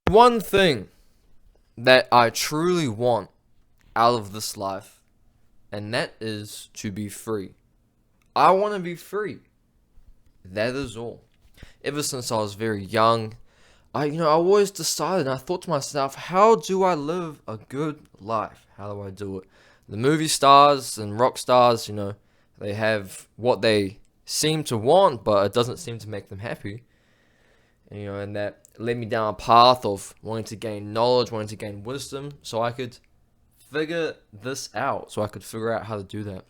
One thing that I truly want out of this life, and that is to be free. I want to be free. That is all. Ever since I was very young, I always decided, and I thought to myself, how do I live a good life? How do I do it? The movie stars and rock stars, they have what they seem to want, but it doesn't seem to make them happy. And that led me down a path of wanting to gain knowledge, wanting to gain wisdom, so I could figure this out, so I could figure out how to do that.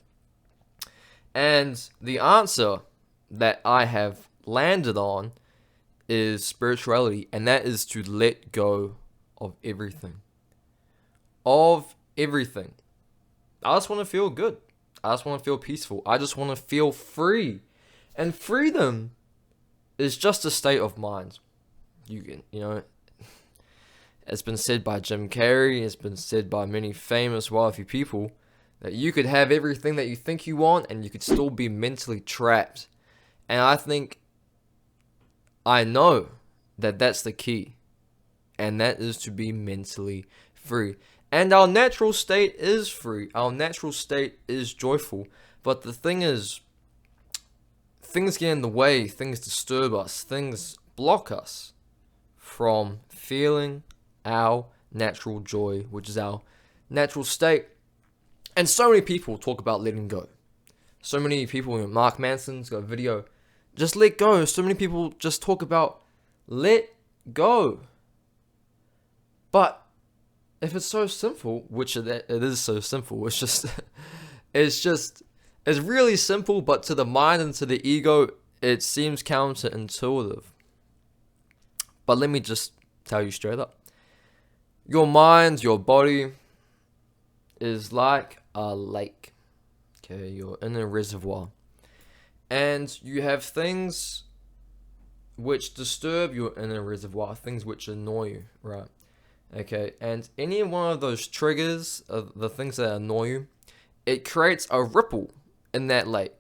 And the answer that I have landed on is spirituality, and that is to let go of everything. Of everything. I just want to feel good. I just want to feel peaceful. I just want to feel free. And freedom is just a state of mind. It's been said by Jim Carrey, it's been said by many famous, wealthy people, that you could have everything that you think you want and you could still be mentally trapped. And I know that that's the key. And that is to be mentally free. And our natural state is free. Our natural state is joyful. But the thing is, things get in the way, things disturb us, things block us from feeling our natural joy, which is our natural state. And so many people talk about letting go. So many people, Mark Manson's got a video, just let go. So many people just talk about let go. But if it's so simple, which it is so simple, it's really simple, but to the mind and to the ego, it seems counterintuitive. But let me just tell you straight up. Your mind, your body is like a lake. Okay, you're in a reservoir. And you have things which disturb your inner reservoir, things which annoy you, right? Okay, and any one of those triggers, the things that annoy you, it creates a ripple in that lake,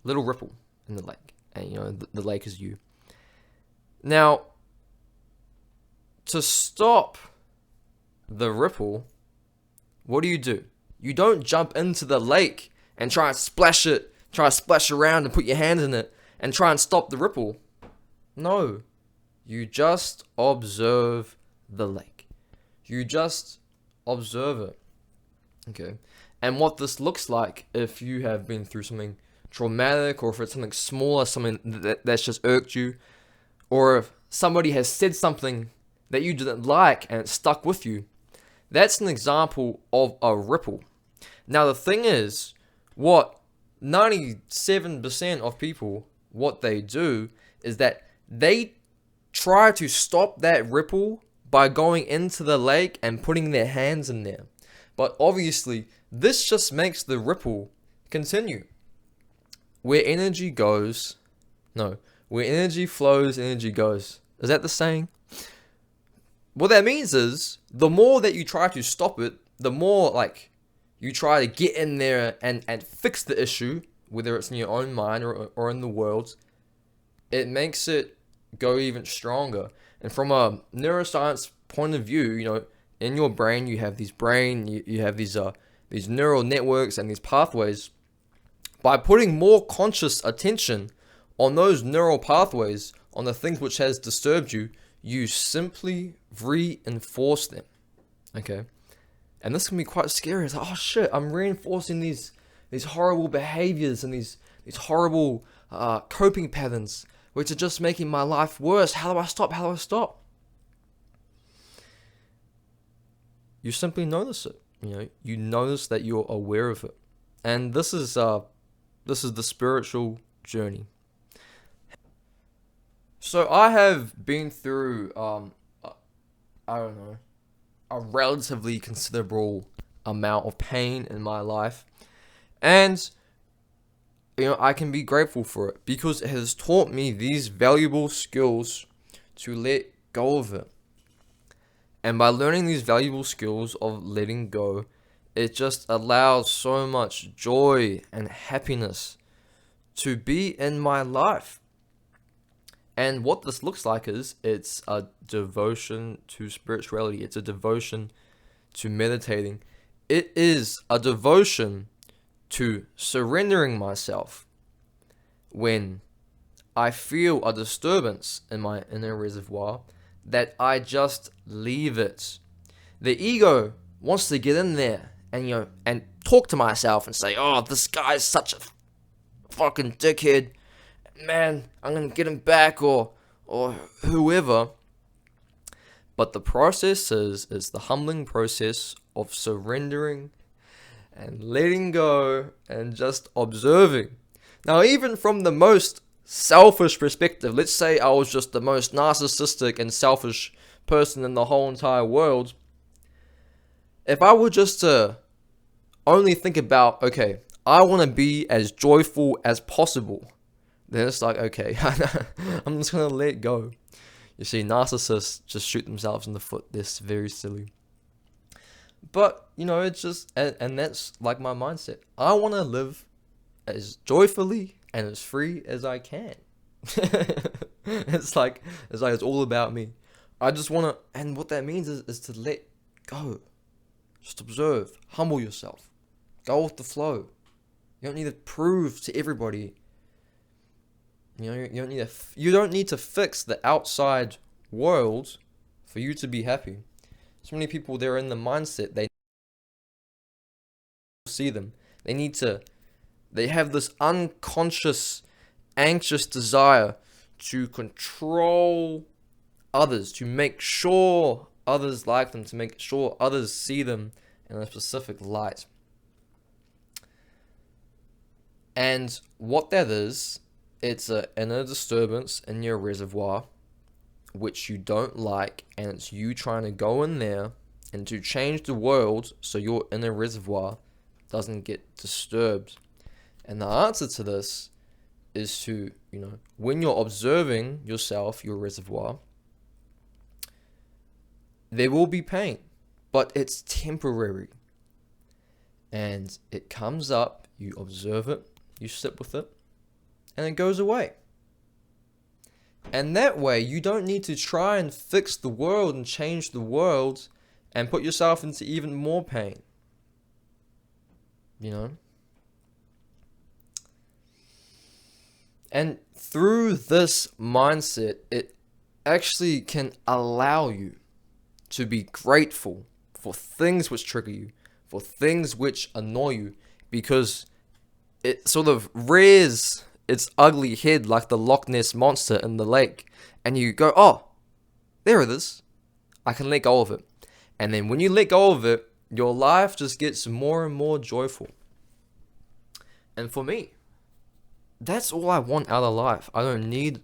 little ripple in the lake, and the lake is you. Now, to stop the ripple, what do? You don't jump into the lake and try to splash around and put your hands in it and try and stop the ripple. No, you just observe the lake. You just observe it. Okay. And what this looks like, if you have been through something traumatic, or if it's something smaller, something that's just irked you, or if somebody has said something that you didn't like and it stuck with you, that's an example of a ripple. Now the thing is, what 97% of people, what they do is that they try to stop that ripple by going into the lake and putting their hands in there. But obviously, this just makes the ripple continue. Where energy flows, energy goes. Is that the saying? What that means is, the more that you try to stop it, the more you try to get in there and fix the issue, whether it's in your own mind or in the world, it makes it go even stronger. And from a neuroscience point of view, in your brain you have you have these neural networks and these pathways. By putting more conscious attention on those neural pathways, on the things which has disturbed you, you simply reinforce them. Okay? And this can be quite scary. It's like, oh shit, I'm reinforcing these horrible behaviors and these horrible coping patterns, which are just making my life worse. How do I stop? You simply notice it. You notice that you're aware of it. And this is the spiritual journey. So I have been through a relatively considerable amount of pain in my life, and I can be grateful for it because it has taught me these valuable skills to let go of it. And by learning these valuable skills of letting go, it just allows so much joy and happiness to be in my life. And what this looks like is it's a devotion to spirituality. It's a devotion to meditating. It is a devotion to surrendering myself when I feel a disturbance in my inner reservoir, that I just leave it. The ego wants to get in there and and talk to myself and say, "Oh, this guy's such a fucking dickhead. Man, I'm gonna get him back," or whoever. But the process is the humbling process of surrendering and letting go and just observing. Now, even from the most selfish perspective, let's say I was just the most narcissistic and selfish person in the whole entire world. If I were just to only think about, okay, I want to be as joyful as possible, then it's like, okay, I'm just going to let go. You see, narcissists just shoot themselves in the foot. They're very silly. But, it's just, and that's like my mindset. I want to live as joyfully and as free as I can. It's like it's all about me. I just want to, and what that means is to let go. Just observe, humble yourself, go with the flow. You don't need to prove to everybody. You don't need to fix the outside world for you to be happy. So many people, they're in the mindset they see them. They have this unconscious, anxious desire to control others, to make sure others like them, to make sure others see them in a specific light. And what that is, it's an inner disturbance in your reservoir, which you don't like, and it's you trying to go in there and to change the world so your inner reservoir doesn't get disturbed. And the answer to this is to, when you're observing yourself, your reservoir, there will be pain, but it's temporary. And it comes up, you observe it, you sit with it, and it goes away. And that way, you don't need to try and fix the world and change the world and put yourself into even more pain. And through this mindset, it actually can allow you to be grateful for things which trigger you, for things which annoy you, because it sort of rears its ugly head like the Loch Ness monster in the lake, and you go, "Oh, there it is. I can let go of it." And then when you let go of it, your life just gets more and more joyful. And for me, that's all I want out of life. I don't need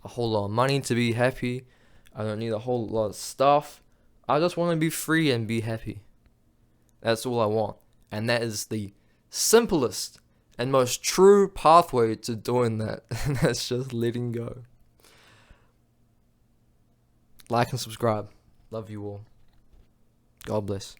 a whole lot of money to be happy. I don't need a whole lot of stuff. I just want to be free and be happy. That's all I want. And that is the simplest and most true pathway to doing that. And that's just letting go. Like and subscribe. Love you all. God bless.